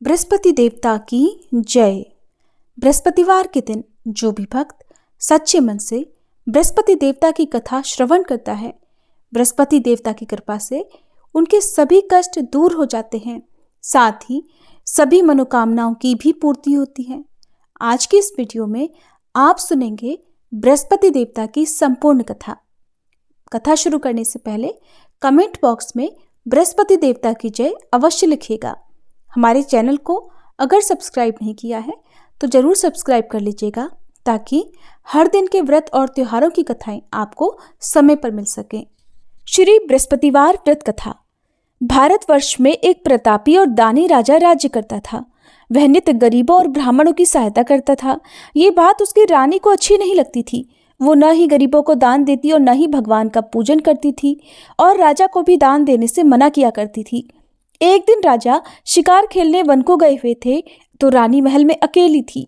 बृहस्पति देवता की जय। बृहस्पतिवार के दिन जो भी भक्त सच्चे मन से बृहस्पति देवता की कथा श्रवण करता है, बृहस्पति देवता की कृपा से उनके सभी कष्ट दूर हो जाते हैं, साथ ही सभी मनोकामनाओं की भी पूर्ति होती है। आज की इस वीडियो में आप सुनेंगे बृहस्पति देवता की संपूर्ण कथा। कथा शुरू करने से पहले कमेंट बॉक्स में बृहस्पति देवता की जय अवश्य लिखिएगा। हमारे चैनल को अगर सब्सक्राइब नहीं किया है तो जरूर सब्सक्राइब कर लीजिएगा, ताकि हर दिन के व्रत और त्योहारों की कथाएं आपको समय पर मिल सकें। श्री बृहस्पतिवार व्रत कथा। भारतवर्ष में एक प्रतापी और दानी राजा राज्य करता था। वह नित्य गरीबों और ब्राह्मणों की सहायता करता था। ये बात उसकी रानी को अच्छी नहीं लगती थी। वो न ही गरीबों को दान देती और न ही भगवान का पूजन करती थी, और राजा को भी दान देने से मना किया करती थी। एक दिन राजा शिकार खेलने वन को गए हुए थे, तो रानी महल में अकेली थी।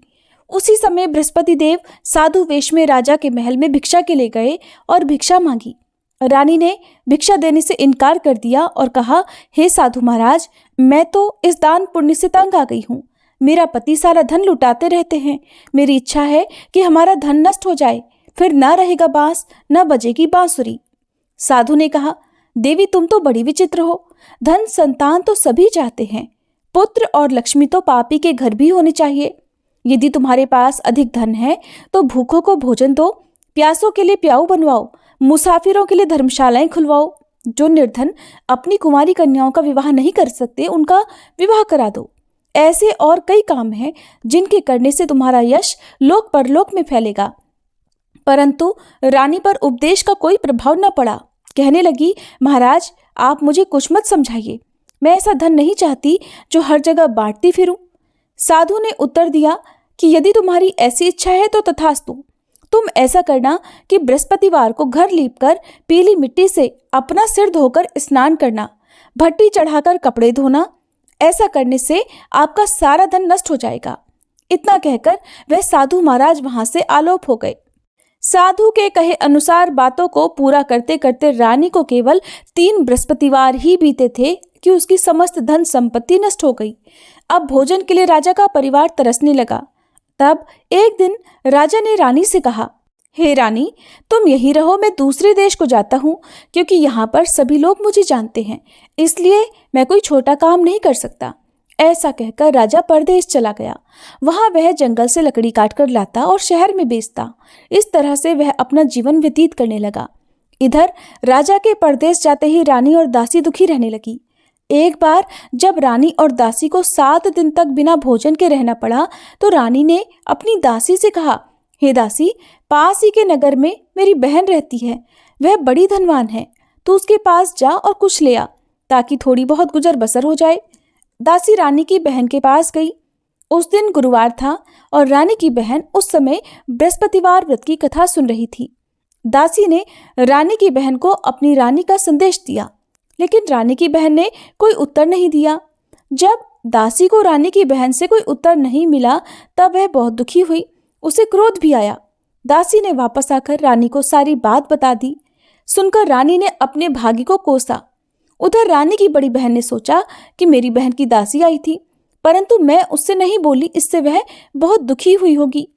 उसी समय बृहस्पति देव साधु वेश में राजा के महल में भिक्षा के लिए गए और भिक्षा मांगी। रानी ने भिक्षा देने से इनकार कर दिया और कहा, हे साधु महाराज, मैं तो इस दान पुण्य से तंग आ गई हूँ। मेरा पति सारा धन लुटाते रहते हैं। मेरी इच्छा है कि हमारा धन नष्ट हो जाए, फिर न रहेगा बांस, न बजेगी बांसुरी। साधु ने कहा, देवी, तुम तो बड़ी विचित्र हो। धन संतान तो सभी चाहते हैं, पुत्र और लक्ष्मी तो पापी के घर भी होने चाहिए। यदि तुम्हारे पास अधिक धन है तो भूखों को भोजन दो, प्यासों के लिए प्याऊ बनवाओ, मुसाफिरों के लिए धर्मशालाएं खुलवाओ। जो निर्धन अपनी कुंवारी कन्याओं का विवाह नहीं कर सकते, उनका विवाह करा दो। ऐसे और कई काम हैं जिनके करने से तुम्हारा यश लोक परलोक में फैलेगा। परंतु रानी पर उपदेश का कोई प्रभाव न पड़ा। कहने लगी, महाराज, आप मुझे कुछ मत समझाइए। मैं ऐसा धन नहीं चाहती जो हर जगह बांटती फिरूं। साधु ने उत्तर दिया कि यदि तुम्हारी ऐसी इच्छा है तो तथास्तु। तुम ऐसा करना कि बृहस्पतिवार को घर लीपकर पीली मिट्टी से अपना सिर धोकर स्नान करना, भट्टी चढ़ाकर कपड़े धोना। ऐसा करने से आपका सारा धन नष्ट हो जाएगा। इतना कहकर वह साधु महाराज वहां से आलोप हो गए। साधु के कहे अनुसार बातों को पूरा करते करते रानी को केवल 3 बृहस्पतिवार ही बीते थे कि उसकी समस्त धन संपत्ति नष्ट हो गई। अब भोजन के लिए राजा का परिवार तरसने लगा। तब एक दिन राजा ने रानी से कहा, हे रानी, तुम यहीं रहो, मैं दूसरे देश को जाता हूँ, क्योंकि यहाँ पर सभी लोग मुझे जानते हैं, इसलिए मैं कोई छोटा काम नहीं कर सकता। ऐसा कहकर राजा परदेश चला गया। वहां वह जंगल से लकड़ी काटकर लाता और शहर में बेचता। इस तरह से वह अपना जीवन व्यतीत करने लगा। इधर राजा के परदेश जाते ही रानी और दासी दुखी रहने लगी। एक बार जब रानी और दासी को 7 दिन तक बिना भोजन के रहना पड़ा, तो रानी ने अपनी दासी से कहा, हे दासी, पास ही के नगर में मेरी बहन रहती है। वह बड़ी धनवान है। तू उसके पास जा और कुछ ले आ, ताकि थोड़ी बहुत गुजर बसर हो जाए। दासी रानी की बहन के पास गई। उस दिन गुरुवार था और रानी की बहन उस समय बृहस्पतिवार व्रत की कथा सुन रही थी। दासी ने रानी की बहन को अपनी रानी का संदेश दिया, लेकिन रानी की बहन ने कोई उत्तर नहीं दिया। जब दासी को रानी की बहन से कोई उत्तर नहीं मिला, तब वह बहुत दुखी हुई। उसे क्रोध भी आया। दासी ने वापस आकर रानी को सारी बात बता दी। सुनकर रानी ने अपने भागी को कोसा। उधर रानी की बड़ी बहन ने सोचा कि मेरी बहन की दासी आई थी, परंतु मैं उससे नहीं बोली, इससे वह बहुत दुखी हुई होगी।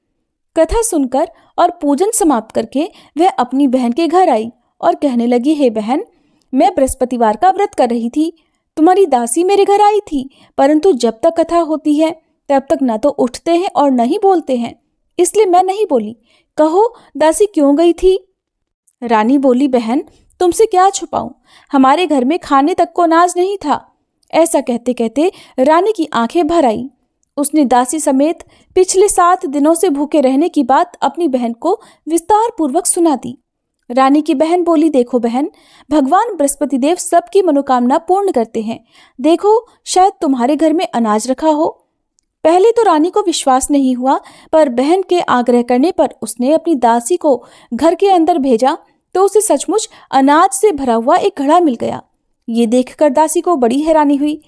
कथा सुनकर और पूजन समाप्त करके वह अपनी बहन के घर आई और कहने लगी, हे बहन, मैं बृहस्पतिवार का व्रत कर रही थी। तुम्हारी दासी मेरे घर आई थी, परंतु जब तक कथा होती है तब तक न तो उठते हैं और न ही बोलते हैं, इसलिए मैं नहीं बोली। कहो, दासी क्यों गई थी? रानी बोली, बहन, तुमसे क्या छुपाऊं, हमारे घर में खाने तक को अनाज नहीं था। ऐसा कहते कहते रानी की आंखें भर आई। उसने दासी समेत पिछले 7 दिनों से भूखे रहने की बात अपनी बहन को विस्तार पूर्वक सुना दी। रानी की बहन बोली, देखो बहन, भगवान बृहस्पति देव सबकी मनोकामना पूर्ण करते हैं। देखो, शायद तुम्हारे घर में अनाज रखा हो। पहले तो रानी को विश्वास नहीं हुआ, पर बहन के आग्रह करने पर उसने अपनी दासी को घर के अंदर भेजा, तो उसे सचमुच अनाज से भरा हुआ एक घड़ा मिल गया। ये देखकर दासी को बड़ी हैरानी हुई।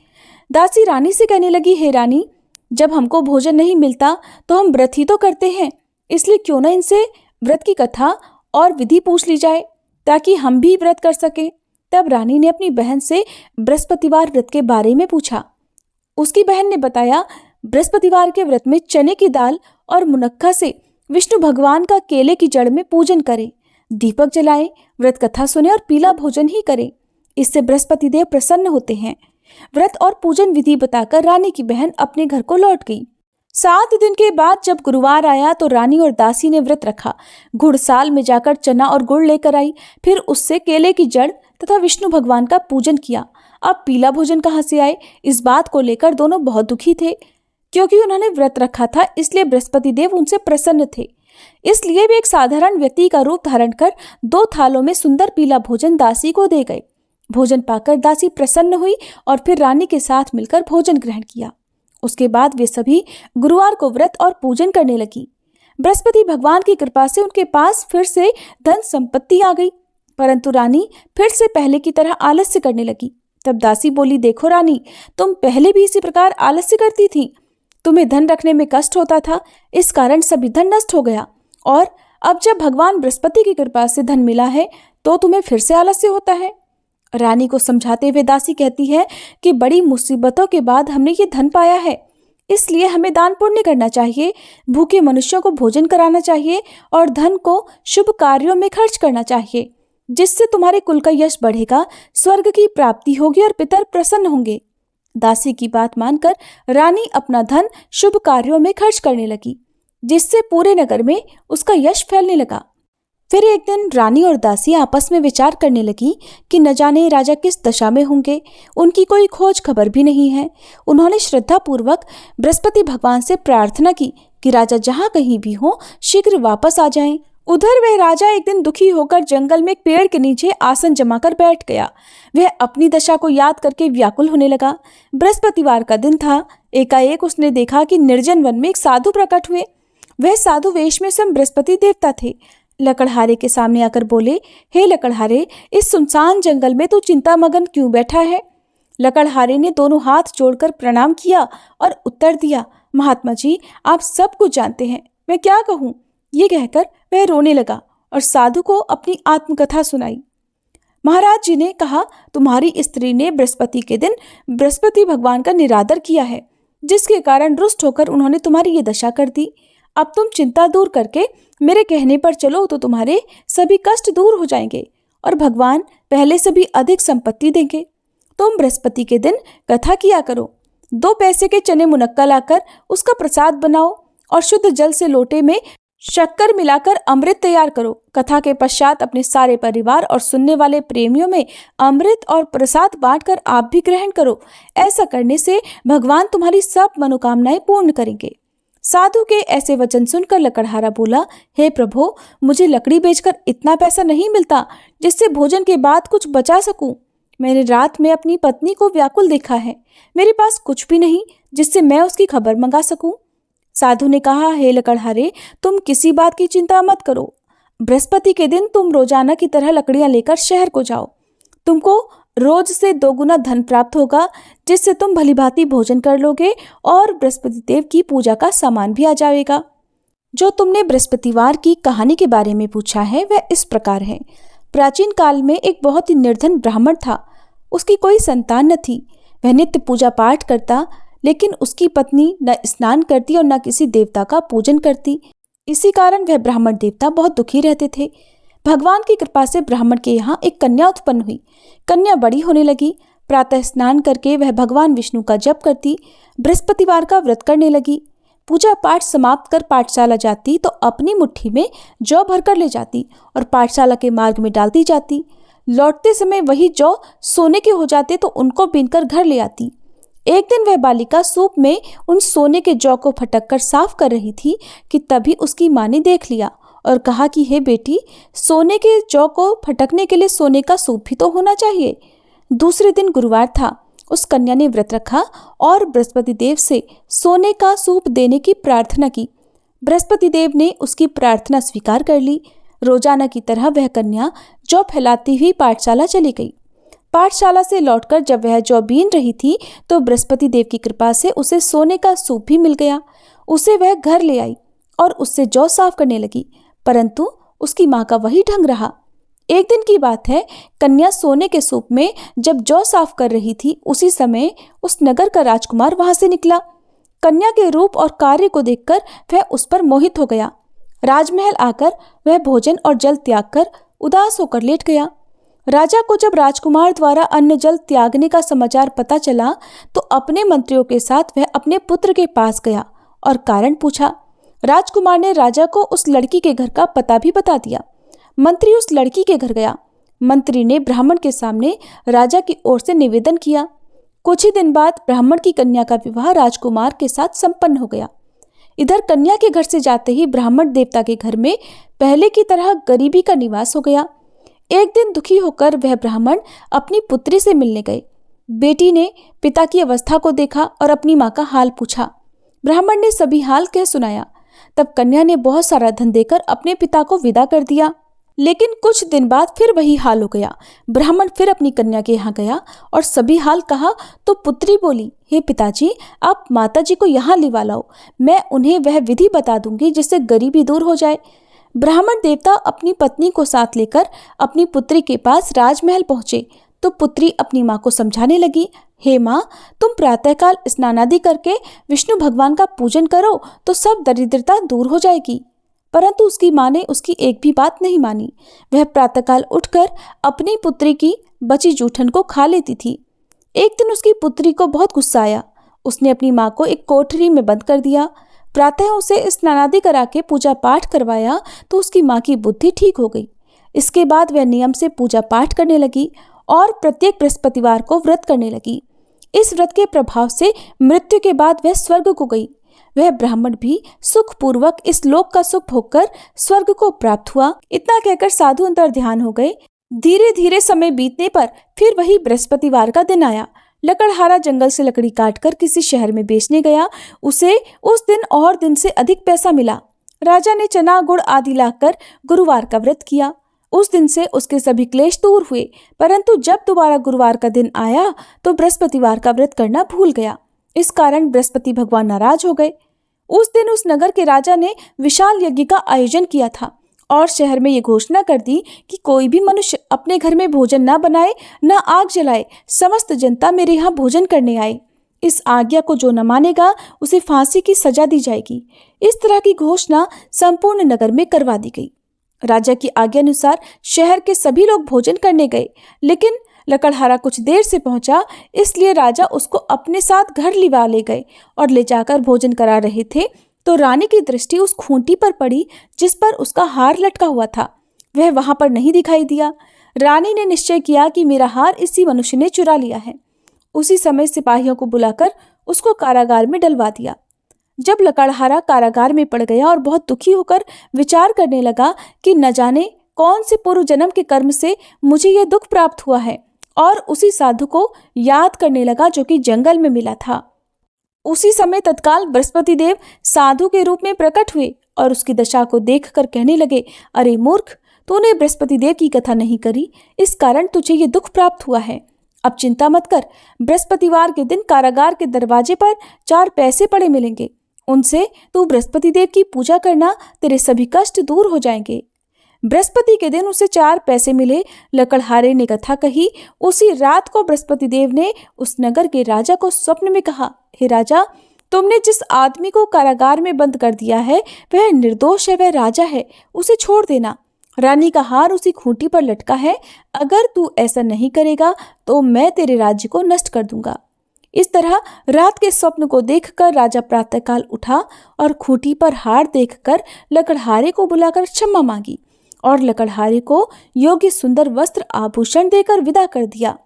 दासी रानी से कहने लगी, हे रानी, जब हमको भोजन नहीं मिलता तो हम व्रत ही तो करते हैं, इसलिए क्यों न इनसे व्रत की कथा और विधि पूछ ली जाए, ताकि हम भी व्रत कर सकें। तब रानी ने अपनी बहन से बृहस्पतिवार व्रत के बारे में पूछा। उसकी बहन ने बताया, बृहस्पतिवार के व्रत में चने की दाल और मुनक्का से विष्णु भगवान का केले की जड़ में पूजन करें, दीपक जलाएं, व्रत कथा सुने और पीला भोजन ही करें। इससे बृहस्पति देव प्रसन्न होते हैं। व्रत और पूजन विधि बताकर रानी की बहन अपने घर को लौट गई। 7 दिन के बाद जब गुरुवार आया तो रानी और दासी ने व्रत रखा। घुड़साल में जाकर चना और गुड़ लेकर आई, फिर उससे केले की जड़ तथा विष्णु भगवान का पूजन किया। अब पीला भोजन कहाँ से आए, इस बात को लेकर दोनों बहुत दुखी थे। क्योंकि उन्होंने व्रत रखा था, इसलिए बृहस्पति देव उनसे प्रसन्न थे। इसलिए वे एक साधारण व्यक्ति का रूप धारण कर 2 थालों में सुंदर पीला भोजन दासी को दे गए। भोजन पाकर दासी प्रसन्न हुई और फिर रानी के साथ मिलकर भोजन ग्रहण किया। उसके बाद वे सभी गुरुवार को व्रत और पूजन करने लगी। बृहस्पति भगवान की कृपा से उनके पास फिर से धन संपत्ति आ गई, परंतु रानी फिर से पहले की तरह आलस्य करने लगी। तब दासी बोली, देखो रानी, तुम पहले भी इसी प्रकार आलस्य करती थी। तुम्हें धन रखने में कष्ट होता था, इस कारण सभी धन नष्ट हो गया, और अब जब भगवान बृहस्पति की कृपा से धन मिला है तो तुम्हें फिर से आलस्य होता है। रानी को समझाते हुए दासी कहती है कि बड़ी मुसीबतों के बाद हमने ये धन पाया है, इसलिए हमें दान पुण्य करना चाहिए, भूखे मनुष्यों को भोजन कराना चाहिए और धन को शुभ कार्यों में खर्च करना चाहिए, जिससे तुम्हारे कुल का यश बढ़ेगा, स्वर्ग की प्राप्ति होगी और पितर प्रसन्न होंगे। दासी की बात मानकर रानी अपना धन शुभ कार्यों में खर्च करने लगी, जिससे पूरे नगर में उसका यश फैलने लगा। फिर एक दिन रानी और दासी आपस में विचार करने लगी कि न जाने राजा किस दशा में होंगे, उनकी कोई खोज खबर भी नहीं है। उन्होंने श्रद्धा पूर्वक बृहस्पति भगवान से प्रार्थना की कि राजा जहाँ कहीं भी हो शीघ्र वापस आ जाएं। उधर वह राजा एक दिन दुखी होकर जंगल में एक पेड़ के नीचे आसन जमाकर बैठ गया। वह अपनी दशा को याद करके व्याकुल होने लगा। बृहस्पतिवार का दिन था। एकाएक उसने देखा कि निर्जन वन में एक साधु प्रकट हुए। वह साधु वेश में स्वयं बृहस्पति देवता थे। लकड़हारे के सामने आकर बोले, हे लकड़हारे, इस सुनसान जंगल में तू चिंता मगन क्यों बैठा है? लकड़हारे ने दोनों हाथ जोड़कर प्रणाम किया और उत्तर दिया, महात्मा जी, आप सब कुछ जानते हैं, मैं क्या कहूँ। ये कहकर वह रोने लगा और साधु को अपनी आत्मकथा सुनाई। महाराज जी ने कहा, तुम्हारी स्त्री ने बृहस्पति के दिन बृहस्पति भगवान का निरादर किया है, जिसके कारण रुष्ट होकर उन्होंने तुम्हारी ये दशा कर दी। अब तुम चिंता दूर करके मेरे कहने पर चलो तो तुम्हारे सभी कष्ट दूर हो जाएंगे और भगवान पहले से भी अधिक संपत्ति देंगे। तुम बृहस्पति के दिन कथा किया करो। 2 पैसे के चने मुनक्का लाकर उसका प्रसाद बनाओ और शुद्ध जल से लोटे में शक्कर मिलाकर अमृत तैयार करो। कथा के पश्चात अपने सारे परिवार और सुनने वाले प्रेमियों में अमृत और प्रसाद बांटकर आप भी ग्रहण करो। ऐसा करने से भगवान तुम्हारी सब मनोकामनाएं पूर्ण करेंगे। साधु के ऐसे वचन सुनकर लकड़हारा बोला, हे प्रभु, मुझे लकड़ी बेचकर इतना पैसा नहीं मिलता जिससे भोजन के बाद कुछ बचा सकूं। मैंने रात में अपनी पत्नी को व्याकुल देखा है। मेरे पास कुछ भी नहीं जिससे मैं उसकी खबर मंगा सकूं। साधु ने कहा, हे लकड़हारे, तुम किसी बात की चिंता मत करो। बृहस्पति के दिन तुम रोजाना की तरह लकड़ियां लेकर शहर को जाओ। तुमको रोज से 2 गुना धन प्राप्त होगा, जिससे तुम भलीभांति भोजन कर लोगे और बृहस्पति देव की पूजा का सामान भी आ जाएगा। जो तुमने बृहस्पतिवार की कहानी के बारे में पूछा है वह इस प्रकार है। प्राचीन काल में एक बहुत ही निर्धन ब्राह्मण था। उसकी कोई संतान न थी। वह नित्य पूजा पाठ करता, लेकिन उसकी पत्नी न स्नान करती और न किसी देवता का पूजन करती। इसी कारण वह ब्राह्मण देवता बहुत दुखी रहते थे। भगवान की कृपा से ब्राह्मण के यहाँ एक कन्या उत्पन्न हुई। कन्या बड़ी होने लगी। प्रातः स्नान करके वह भगवान विष्णु का जप करती, बृहस्पतिवार का व्रत करने लगी। पूजा पाठ समाप्त कर पाठशाला जाती तो अपनी मुट्ठी में जौ भरकर ले जाती और पाठशाला के मार्ग में डालती जाती। लौटते समय वही जौ सोने के हो जाते तो उनको बीनकर घर ले आती। एक दिन वह बालिका सूप में उन सोने के जौ को फटक कर साफ कर रही थी कि तभी उसकी माँ ने देख लिया और कहा कि हे बेटी, सोने के जौ को फटकने के लिए सोने का सूप भी तो होना चाहिए। दूसरे दिन गुरुवार था। उस कन्या ने व्रत रखा और बृहस्पति देव से सोने का सूप देने की प्रार्थना की। बृहस्पति देव ने उसकी प्रार्थना स्वीकार कर ली। रोजाना की तरह वह कन्या जौ फैलाती हुई पाठशाला चली गई। पाठशाला से लौटकर जब वह जौ बीन रही थी तो बृहस्पति देव की कृपा से उसे सोने का सूप भी मिल गया। उसे वह घर ले आई और उससे जौ साफ करने लगी, परंतु उसकी माँ का वही ढंग रहा। एक दिन की बात है, कन्या सोने के सूप में जब जौ साफ कर रही थी, उसी समय उस नगर का राजकुमार वहां से निकला। कन्या के रूप और कार्य को देखकर वह उस पर मोहित हो गया। राजमहल आकर वह भोजन और जल त्याग कर उदास होकर लेट गया। राजा को जब राजकुमार द्वारा अन्न जल त्यागने का समाचार पता चला तो अपने मंत्रियों के साथ वह अपने पुत्र के पास गया और कारण पूछा। राजकुमार ने राजा को उस लड़की के घर का पता भी बता दिया। मंत्री उस लड़की के घर गया। मंत्री ने ब्राह्मण के सामने राजा की ओर से निवेदन किया। कुछ ही दिन बाद ब्राह्मण की कन्या का विवाह राजकुमार के साथ संपन्न हो गया। इधर कन्या के घर से जाते ही ब्राह्मण देवता के घर में पहले की तरह गरीबी का निवास हो गया। एक दिन दुखी होकर वह ब्राह्मण अपनी पुत्री से मिलने गए। बेटी ने पिता की अवस्था को देखा और अपनी माँ का हाल पूछा। ब्राह्मण ने सभी हाल कह सुनाया। तब कन्या ने बहुत सारा धन देकर अपने पिता को विदा कर दिया। लेकिन कुछ दिन बाद फिर वही हाल हो गया। ब्राह्मण फिर अपनी कन्या के यहाँ गया और सभी हाल कहा तो पुत्री बोली, हे पिताजी, आप माताजी को यहाँ लिवा लाओ, मैं उन्हें वह विधि बता दूंगी जिससे गरीबी दूर हो जाए। ब्राह्मण देवता अपनी पत्नी को साथ लेकर अपनी पुत्री के पास राजमहल पहुंचे तो पुत्री अपनी माँ को समझाने लगी, हे माँ, तुम प्रातःकाल स्नान आदि करके विष्णु भगवान का पूजन करो तो सब दरिद्रता दूर हो जाएगी। परंतु उसकी माँ ने उसकी एक भी बात नहीं मानी। वह प्रातःकाल उठकर अपनी पुत्री की बची जूठन को खा लेती थी। एक दिन उसकी पुत्री को बहुत गुस्सा आया। उसने अपनी माँ को एक कोठरी में बंद कर दिया। प्रातः उसे स्नानादि करा के पूजा पाठ करवाया तो उसकी माँ की बुद्धि ठीक हो गई। इसके बाद वह नियम से पूजा पाठ करने लगी और प्रत्येक बृहस्पतिवार को व्रत करने लगी। इस व्रत के प्रभाव से मृत्यु के बाद वह स्वर्ग को गई। वह ब्राह्मण भी सुखपूर्वक इस लोक का सुख भोगकर स्वर्ग को प्राप्त हुआ। इतना कहकर साधु अंतर ध्यान हो गए। धीरे धीरे समय बीतने पर फिर वही बृहस्पतिवार का दिन आया। लकड़हारा जंगल से लकड़ी काटकर किसी शहर में बेचने गया। उसे उस दिन और दिन से अधिक पैसा मिला। राजा ने चना गुड़ आदि लाकर गुरुवार का व्रत किया। उस दिन से उसके सभी क्लेश दूर हुए। परंतु जब दोबारा गुरुवार का दिन आया तो बृहस्पतिवार का व्रत करना भूल गया। इस कारण बृहस्पति भगवान नाराज हो गए। उस दिन उस नगर के राजा ने विशाल यज्ञ का आयोजन किया था और शहर में ये घोषणा कर दी कि कोई भी मनुष्य अपने घर में भोजन न बनाए, न आग जलाए, समस्त जनता मेरे यहाँ भोजन करने आए। इस आज्ञा को जो न मानेगा उसे फांसी की सजा दी जाएगी। इस तरह की घोषणा संपूर्ण नगर में करवा दी गई। राजा की आज्ञा अनुसार शहर के सभी लोग भोजन करने गए, लेकिन लकड़हारा कुछ देर से पहुंचा, इसलिए राजा उसको अपने साथ घर लिवा ले गए और ले जाकर भोजन करा रहे थे तो रानी की दृष्टि उस खूंटी पर पड़ी जिस पर उसका हार लटका हुआ था। वह वहां पर नहीं दिखाई दिया। रानी ने निश्चय किया कि मेरा हार इसी मनुष्य ने चुरा लिया है। उसी समय सिपाहियों को बुलाकर उसको कारागार में डलवा दिया। जब लकड़हारा कारागार में पड़ गया और बहुत दुखी होकर विचार करने लगा कि न जाने कौन से पूर्व जन्म के कर्म से मुझे यह दुख प्राप्त हुआ है, और उसी साधु को याद करने लगा जो कि जंगल में मिला था। उसी समय तत्काल बृहस्पति देव साधु के रूप में प्रकट हुए और उसकी दशा को देखकर कहने लगे, अरे मूर्ख, तूने बृहस्पति देव की कथा नहीं करी, इस कारण तुझे ये दुख प्राप्त हुआ है। अब चिंता मत कर, बृहस्पतिवार के दिन कारागार के दरवाजे पर 4 पैसे पड़े मिलेंगे। उनसे तू बृहस्पति देव की पूजा करना, तेरे सभी कष्ट दूर हो जाएंगे। बृहस्पति के दिन उसे 4 पैसे मिले। लकड़हारे ने कथा कही। उसी रात को बृहस्पति देव ने उस नगर के राजा को स्वप्न में कहा, हे राजा, तुमने जिस आदमी को कारागार में बंद कर दिया है वह निर्दोष है, वह राजा है, उसे छोड़ देना। रानी का हार उसी खूंटी पर लटका है। अगर तू ऐसा नहीं करेगा तो मैं तेरे राज्य को नष्ट कर दूंगा। इस तरह रात के स्वप्न को देखकर राजा प्रातःकाल उठा और खूंटी पर हार देखकर लकड़हारे को बुलाकर क्षमा मांगी और लकड़हारे को योग्य सुंदर वस्त्र आभूषण देकर विदा कर दिया।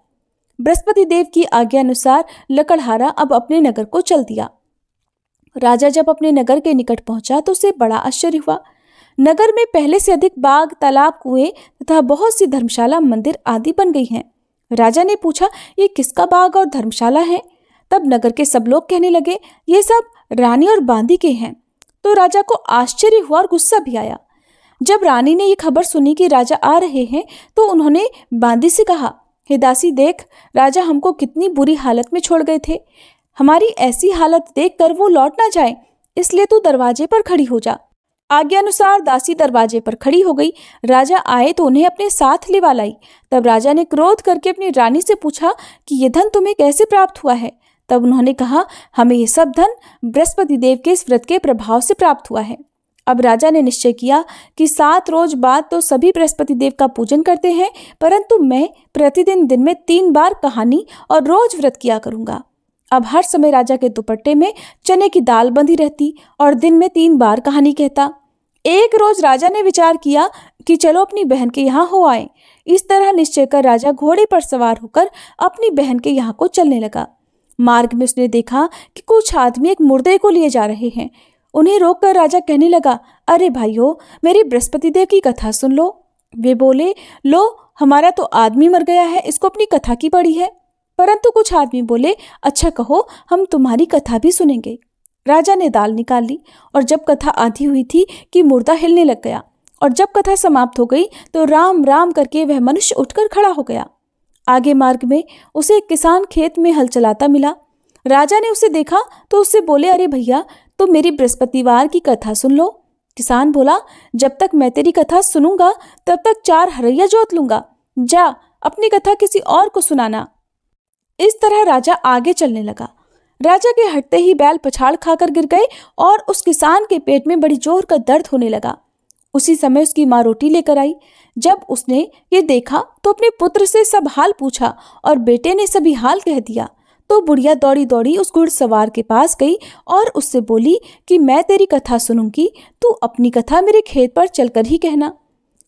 बृहस्पति देव की आज्ञा अनुसार लकड़हारा अब अपने नगर को चल दिया। राजा जब अपने नगर के निकट पहुंचा तो उसे बड़ा आश्चर्य हुआ। नगर में पहले से अधिक बाग, तालाब, कुएं तथा बहुत सी धर्मशाला, मंदिर आदि बन गई हैं। राजा ने पूछा, ये किसका बाग और धर्मशाला है? तब नगर के सब लोग कहने लगे, ये सब रानी और बांदी के हैं। तो राजा को आश्चर्य हुआ और गुस्सा भी आया। जब रानी ने ये खबर सुनी कि राजा आ रहे हैं तो उन्होंने बांदी से कहा, हे दासी, देख, राजा हमको कितनी बुरी हालत में छोड़ गए थे। हमारी ऐसी हालत देखकर वो लौट ना जाए, इसलिए तू दरवाजे पर खड़ी हो जा। आज्ञानुसार दासी दरवाजे पर खड़ी हो गई। राजा आए तो उन्हें अपने साथ लिवा लाई। तब राजा ने क्रोध करके अपनी रानी से पूछा कि ये धन तुम्हें कैसे प्राप्त हुआ है। तब उन्होंने कहा, हमें ये सब धन बृहस्पति देव के इस व्रत के प्रभाव से प्राप्त हुआ है। अब राजा ने निश्चय किया कि 7 रोज बाद तो सभी बृहस्पति देव का पूजन करते हैं, परंतु मैं प्रतिदिन दिन में 3 बार कहानी और रोज व्रत किया करूंगा। अब हर समय राजा के दुपट्टे में चने की दाल बंधी रहती और दिन में 3 बार कहानी कहता। एक रोज राजा ने विचार किया कि चलो अपनी बहन के यहाँ हो आए। इस तरह निश्चय कर राजा घोड़े पर सवार होकर अपनी बहन के यहाँ को चलने लगा। मार्ग में उसने देखा कि कुछ आदमी एक मुर्दे को लिए जा रहे हैं। उन्हें रोककर राजा कहने लगा, अरे भाइयों, मेरी बृहस्पति देव की कथा सुन लो। वे बोले, लो, हमारा तो आदमी मर गया है, इसको अपनी कथा की पड़ी है। परंतु कुछ आदमी बोले, अच्छा कहो, हम तुम्हारी कथा भी सुनेंगे। राजा ने दाल निकाल ली और जब कथा आधी हुई थी कि मुर्दा हिलने लग गया, और जब कथा समाप्त हो गई तो राम राम करके वह मनुष्य उठकर खड़ा हो गया। आगे मार्ग में उसे एक किसान खेत में हल चलाता मिला। राजा ने उसे देखा तो उससे बोले, अरे भैया, तुम मेरी बृहस्पतिवार की कथा सुन लो। किसान बोला, जब तक मैं तेरी कथा सुनूंगा तब तक 4 हरैया जोत लूंगा। जा, अपनी कथा किसी और को सुनाना। इस तरह राजा आगे चलने लगा। राजा के हटते ही बैल पछाड़ खाकर गिर गए और उस किसान के पेट में बड़ी जोर का दर्द होने लगा। उसी समय उसकी माँ रोटी लेकर आई। जब उसने ये देखा तो अपने पुत्र से सब हाल पूछा और बेटे ने सभी हाल कह दिया। तो बुढ़िया दौड़ी दौड़ी उस घुड़सवार के पास गई और उससे बोली कि मैं तेरी कथा सुनूंगी, तू अपनी कथा मेरे खेत पर चलकर ही कहना।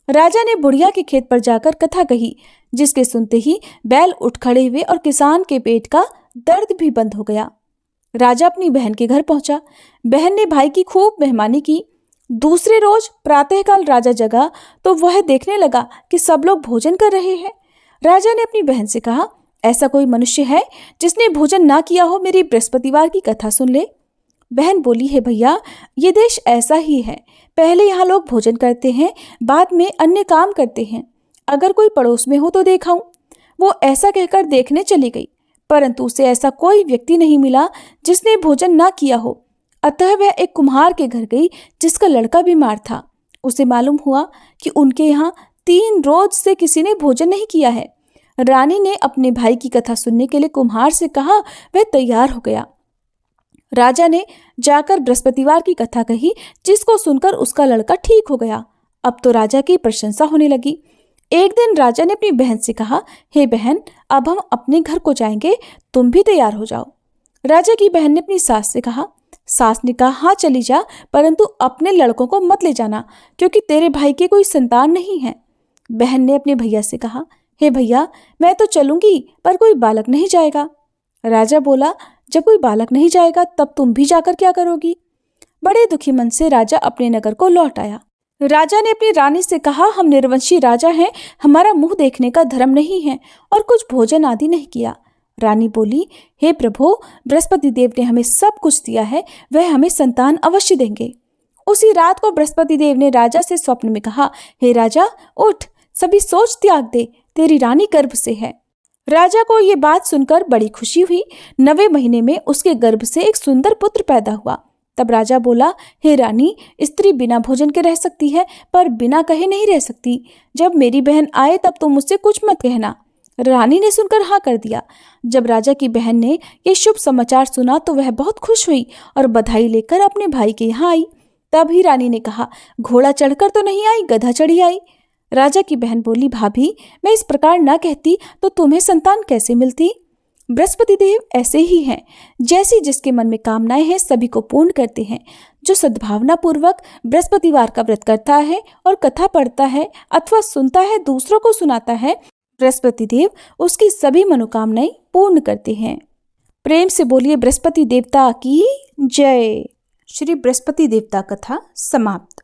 राजा ने बुढ़िया के खेत पर जाकर कथा कही, जिसके सुनते ही बैल उठ खड़े हुए और किसान के पेट का दर्द भी बंद हो गया। राजा अपनी बहन के घर पहुंचा। बहन ने भाई की खूब मेहमानी की। दूसरे रोज प्रातःकाल राजा जगा तो वह देखने लगा कि सब लोग भोजन कर रहे हैं। राजा ने अपनी बहन से कहा, ऐसा कोई मनुष्य है जिसने भोजन ना किया हो, मेरी बृहस्पतिवार की कथा सुन ले। बहन बोली, है भैया, ये देश ऐसा ही है। पहले यहाँ लोग भोजन करते हैं, बाद में अन्य काम करते हैं। अगर कोई पड़ोस में हो तो देखाऊं। वो ऐसा कहकर देखने चली गई, परंतु उसे ऐसा कोई व्यक्ति नहीं मिला जिसने भोजन ना किया हो। अतः वह एक कुम्हार के घर गई जिसका लड़का बीमार था। उसे मालूम हुआ कि उनके यहाँ 3 रोज से किसी ने भोजन नहीं किया है। रानी ने अपने भाई की कथा सुनने के लिए कुम्हार से कहा। वह तैयार हो गया। राजा ने जाकर बृहस्पतिवार की कथा कही, जिसको सुनकर उसका लड़का ठीक हो गया। अब तो राजा की प्रशंसा होने लगी। एक दिन राजा ने अपनी बहन से कहा, हे बहन, अब हम अपने घर को जाएंगे, तुम भी तैयार हो जाओ। राजा की बहन ने अपनी सास से कहा। सास ने कहा, हाँ चली जा, परंतु अपने लड़कों को मत ले जाना, क्योंकि तेरे भाई की कोई संतान नहीं है। बहन ने अपने भैया से कहा, हे भैया, मैं तो चलूंगी, पर कोई बालक नहीं जाएगा। राजा बोला, जब कोई बालक नहीं जाएगा तब तुम भी जाकर क्या करोगी। बड़े दुखी मन से राजा अपने नगर को लौट आया। राजा ने अपनी रानी से कहा, हम निर्वंशी राजा हैं, हमारा मुंह देखने का धर्म नहीं है और कुछ भोजन आदि नहीं किया। रानी बोली, हे प्रभु, बृहस्पति देव ने हमें सब कुछ दिया है, वह हमें संतान अवश्य देंगे। उसी रात को बृहस्पति देव ने राजा से स्वप्न में कहा, हे राजा, उठ, सभी सोच त्याग दे, तेरी रानी गर्भ से है। राजा को ये बात सुनकर बड़ी खुशी हुई। 9वें महीने में उसके गर्भ से एक सुंदर पुत्र पैदा हुआ। तब राजा बोला, हे रानी, स्त्री बिना भोजन के रह सकती है, पर बिना कहे नहीं रह सकती। जब मेरी बहन आए तब तुम मुझसे कुछ मत कहना। रानी ने सुनकर हाँ कर दिया। जब राजा की बहन ने ये शुभ समाचार सुना तो वह बहुत खुश हुई और बधाई लेकर अपने भाई के यहाँ आई। तभी रानी ने कहा, घोड़ा चढ़कर तो नहीं आई, गधा चढ़ी आई। राजा की बहन बोली, भाभी, मैं इस प्रकार न कहती तो तुम्हें संतान कैसे मिलती। बृहस्पति देव ऐसे ही हैं, जैसी जिसके मन में कामनाएं हैं सभी को पूर्ण करते हैं। जो सद्भावना पूर्वक बृहस्पतिवार का व्रत करता है और कथा पढ़ता है अथवा सुनता है, दूसरों को सुनाता है, बृहस्पति देव उसकी सभी मनोकामनाएं पूर्ण करते हैं। प्रेम से बोलिए बृहस्पति देवता की जय। श्री बृहस्पति देवता कथा समाप्त।